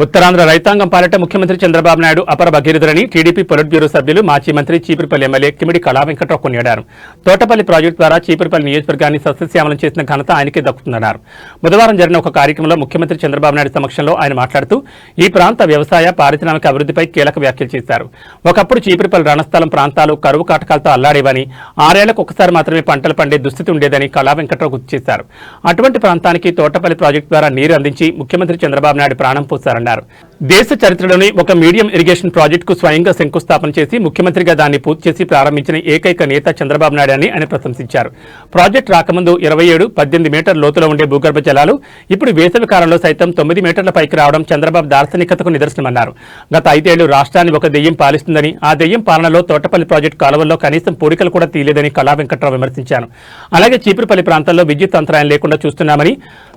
ఉత్తరాంధ్ర రైతాంగం పాలట ముఖ్యమంత్రి చంద్రబాబు నాయుడు అపర భగీరథులని టీడీపీ పొలిట్ బ్యూరో సభ్యులు మాజీ మంత్రి చీపురుపల్లి ఎమ్మెల్యే కిమిడి కళా వెంకట్రావు కొనియాడారు. తోటపల్లి ప్రాజెక్టు ద్వారా చీపురుపల్లి నియోజకవర్గాన్ని సస్యశ్యామలం చేసిన ఘనత ఆయనకే దక్కుతుందన్నారు. బుధవారం జరిగిన ఒక కార్యక్రమంలో ముఖ్యమంత్రి చంద్రబాబు నాయుడు సమక్షంలో ఆయన మాట్లాడుతూ ఈ ప్రాంత వ్యవసాయ పారిశ్రామిక అభివృద్ధిపై కీలక వ్యాఖ్యలు చేశారు. ఒకప్పుడు చీపురుపల్లి రణస్థలం ప్రాంతాలు కరువు కాటకాలతో అల్లాడేవని, 6 ఏళ్లకు ఒకసారి మాత్రమే పంటలు పండే దుస్థితి ఉండేదని కళా వెంకట్రావు గుర్తు చేశారు. అటువంటి ప్రాంతానికి తోటపల్లి ప్రాజెక్టు ద్వారా నీరు అందించి ముఖ్యమంత్రి చంద్రబాబు నాయుడు ప్రాణం పోశారన్నారు. దేశ చరిత్రలోని ఒక మీడియం ఇరిగేషన్ ప్రాజెక్టుకు స్వయంగా శంకుస్థాపన చేసి ముఖ్యమంత్రిగా దాన్ని పూర్తి చేసి ప్రారంభించిన ఏకైక నేత చంద్రబాబు నాయుడు అని ఆయన ప్రశంసించారు. ప్రాజెక్టు రాకముందు 27-18 మీటర్ల లోతులో ఉండే భూగర్భ జలాలు ఇప్పుడు వేసవి కాలంలో సైతం 9 మీటర్ల పైకి రావడం చంద్రబాబు దార్శనికతకు నిదర్శనమన్నారు. గత 5 ఏళ్లు రాష్ట్రాన్ని ఒక దెయ్యం పాలిస్తుందని, ఆ దెయ్యం పాలనలో తోటపల్లి ప్రాజెక్టు కాలువల్లో కనీసం పూడికలు కూడా తీయలేదని కళా వెంకట్రావు విమర్శించారు. అలాగే చీపురుపల్లి ప్రాంతాల్లో విద్యుత్ అంతరాయం లేకుండా చూస్తున్నామని,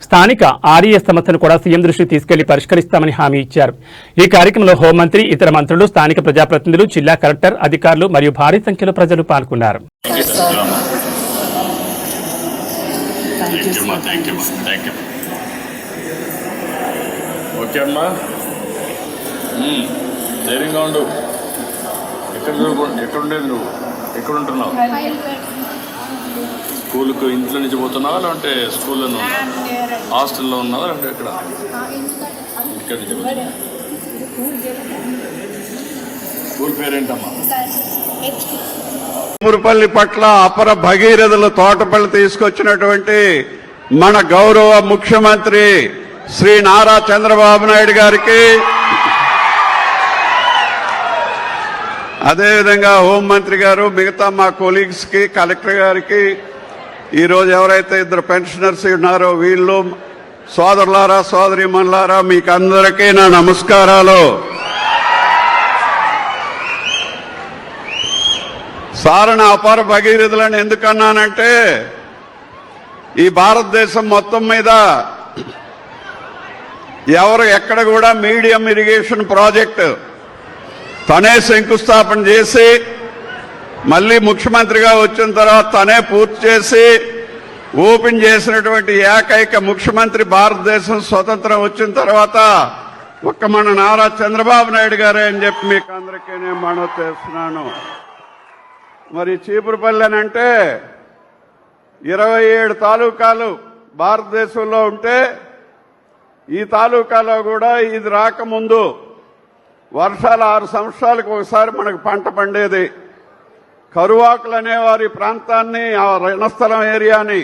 స్థానిక ఆర్ఈఎస్ సమస్యను కూడా సీఎం దృష్టికి తీసుకెళ్లి పరిష్కరిస్తామని హామీ ఇచ్చారు. ఈ కార్యక్రమంలో హోంమంత్రి, ఇతర మంత్రులు, స్థానిక ప్రజాప్రతినిధులు, జిల్లా కలెక్టర్, అధికారులు మరియు భారీ సంఖ్యలో ప్రజలు పాల్గొన్నారు. స్కూల్కు ఇంట్లో నుంచి పోతున్నావా లేదంటే స్కూల్లో హాస్టల్లో ఉన్నావా అంటే ఇక్కడ ఇక్కడ నుంచి పోతున్నా? స్కూల్ పేరేంటమ్మా? చీపురుపల్లి పట్ల అపర భగీరథులు తోటపల్లి తీసుకొచ్చినటువంటి మన గౌరవ ముఖ్యమంత్రి శ్రీ నారా చంద్రబాబు నాయుడు గారికి, అదేవిధంగా హోంమంత్రి గారు, మిగతా మా కొలీగ్స్ కి, కలెక్టర్ గారికి, ఈరోజు ఎవరైతే 2 పెన్షనర్స్ ఉన్నారో వీళ్ళు, సోదరులారా సోదరీమణులారా, మీకు అందరికీ నా నమస్కారాలు. సారణ అపార భగీరథులని ఎందుకన్నానంటే, ఈ భారతదేశం మొత్తం మీద ఎవరు ఎక్కడ కూడా మీడియం ఇరిగేషన్ ప్రాజెక్టు తనే శంకుస్థాపన చేసి, మళ్ళీ ముఖ్యమంత్రిగా వచ్చిన తర్వాత తనే పూర్తి చేసి ఓపెన్ చేసినటువంటి ఏకైక ముఖ్యమంత్రి భారతదేశం స్వతంత్రం వచ్చిన తర్వాత ఒక్క మన నారా చంద్రబాబు నాయుడు గారే అని చెప్పి మీకు అందరికీ నేను మనవి చేస్తున్నాను. మరి చీపురుపల్లి అని అంటే 27 తాలూకాలు భారతదేశంలో ఉంటే, ఈ తాలూకాలో కూడా ఇది రాకముందు వర్షాలు 6 సంవత్సరాలకు ఒకసారి మనకు పంట పండేది. కరువాకులు అనేవారు ఈ ప్రాంతాన్ని, ఆ రణస్థలం ఏరియాని,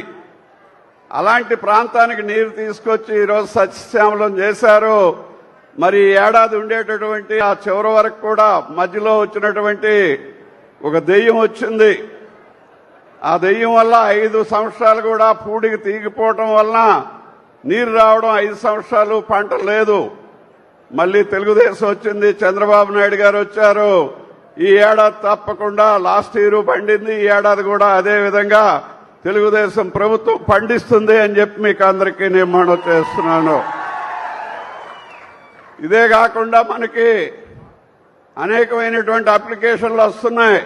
అలాంటి ప్రాంతానికి నీరు తీసుకొచ్చి ఈరోజు సస్యశ్యామలం చేశారు. మరి ఏడాది ఉండేటటువంటి ఆ చివరి వరకు కూడా మధ్యలో వచ్చినటువంటి ఒక దెయ్యం వచ్చింది. ఆ దెయ్యం వల్ల 5 సంవత్సరాలు కూడా పూడికి తీగిపోవటం వలన నీరు రావడం, 5 సంవత్సరాలు పంట లేదు. మళ్ళీ తెలుగుదేశం వచ్చింది, చంద్రబాబు నాయుడు గారు వచ్చారు. ఈ ఏడాది తప్పకుండా లాస్ట్ ఇయర్ పండింది, ఈ ఏడాది కూడా అదే విధంగా తెలుగుదేశం ప్రభుత్వం పండిస్తుంది అని చెప్పి మీకు అందరికీ నేను మనవి చేస్తున్నాను. ఇదే కాకుండా మనకి అనేకమైనటువంటి అప్లికేషన్లు వస్తున్నాయి.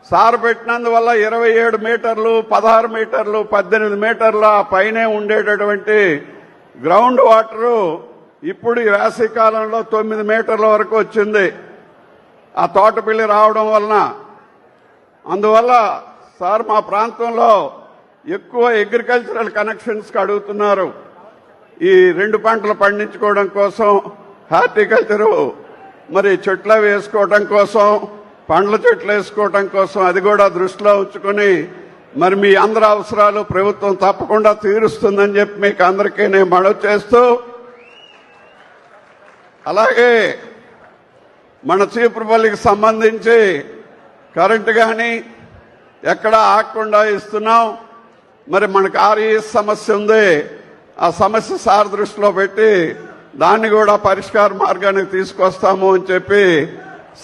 సార్ పెట్టినందువల్ల 27 మీటర్లు, 16 మీటర్లు, 18 మీటర్ల పైనే ఉండేటటువంటి గ్రౌండ్ వాటరు ఇప్పుడు ఈ వేసవి కాలంలో 9 మీటర్ల వరకు వచ్చింది ఆ తోటపల్లి రావడం వలన. అందువల్ల సార్ మా ప్రాంతంలో ఎక్కువ అగ్రికల్చరల్ కనెక్షన్స్ అడుగుతున్నారు. ఈ 2 పంటలు పండించుకోవడం కోసం, హార్టికల్చరు, మరి చెట్లు వేసుకోవడం కోసం, పండ్ల చెట్లు వేసుకోవడం కోసం, అది కూడా దృష్టిలో ఉంచుకొని మరి మీ అందరి అవసరాలు ప్రభుత్వం తప్పకుండా తీరుస్తుందని చెప్పి మీకు అందరికీ నేను మనవి చేస్తూ, అలాగే మన చీపురుపల్లికి సంబంధించి కరెంటు కానీ ఎక్కడ ఆగకుండా ఇస్తున్నాం. మరి మనకు ఆర్ఈఎస్ సమస్య ఉంది, ఆ సమస్య సార్ దృష్టిలో పెట్టి దాన్ని కూడా పరిష్కార మార్గానికి తీసుకొస్తాము అని చెప్పి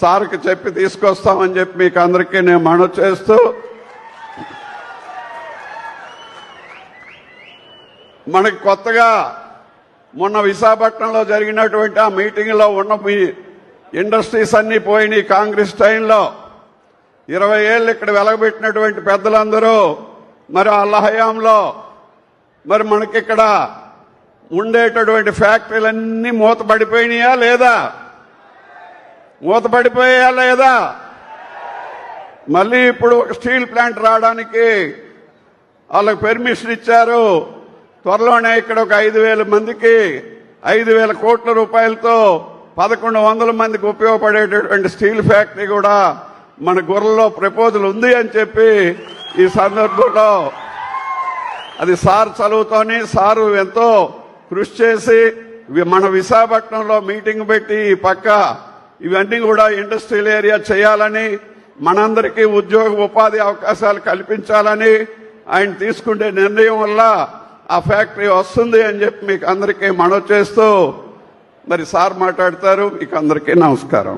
సార్కి చెప్పి తీసుకొస్తామని చెప్పి మీకు అందరికీ నేను మనవి చేస్తూ, మనకి కొత్తగా మొన్న విశాఖపట్నంలో జరిగినటువంటి ఆ మీటింగ్లో ఉన్న మీ ఇండస్ట్రీస్ అన్నీ పోయినాయి. కాంగ్రెస్ టైంలో 20 ఏళ్ళు ఇక్కడ వెలగబెట్టినటువంటి పెద్దలందరూ మరి వాళ్ళ హయాంలో మరి మనకిక్కడ ఉండేటటువంటి ఫ్యాక్టరీలన్నీ మూతపడిపోయినాయా లేదా? మూతపడిపోయా లేదా? మళ్ళీ ఇప్పుడు ఒక స్టీల్ ప్లాంట్ రావడానికి వాళ్ళకి పెర్మిషన్ ఇచ్చారు. త్వరలోనే ఇక్కడ ఒక 5,000 మందికి 5,000 కోట్ల రూపాయలతో 1,100 మందికి ఉపయోగపడేటటువంటి స్టీల్ ఫ్యాక్టరీ కూడా మన గుర్రలో ప్రపోజల్ ఉంది అని చెప్పి ఈ సందర్భంలో అది సార్ చదువుతోని సారు ఎంతో కృషి చేసి మన విశాఖపట్నంలో మీటింగ్ పెట్టి ఈ పక్క ఇవన్నీ కూడా ఇండస్ట్రియల్ ఏరియా చేయాలని, మనందరికీ ఉపాధి అవకాశాలు కల్పించాలని ఆయన తీసుకునే నిర్ణయం వల్ల ఆ ఫ్యాక్టరీ వస్తుంది అని చెప్పి మీకు అందరికీ మనవి చేస్తూ మరి సార్ మాట్లాడతారు. మీకు అందరికీ నమస్కారం.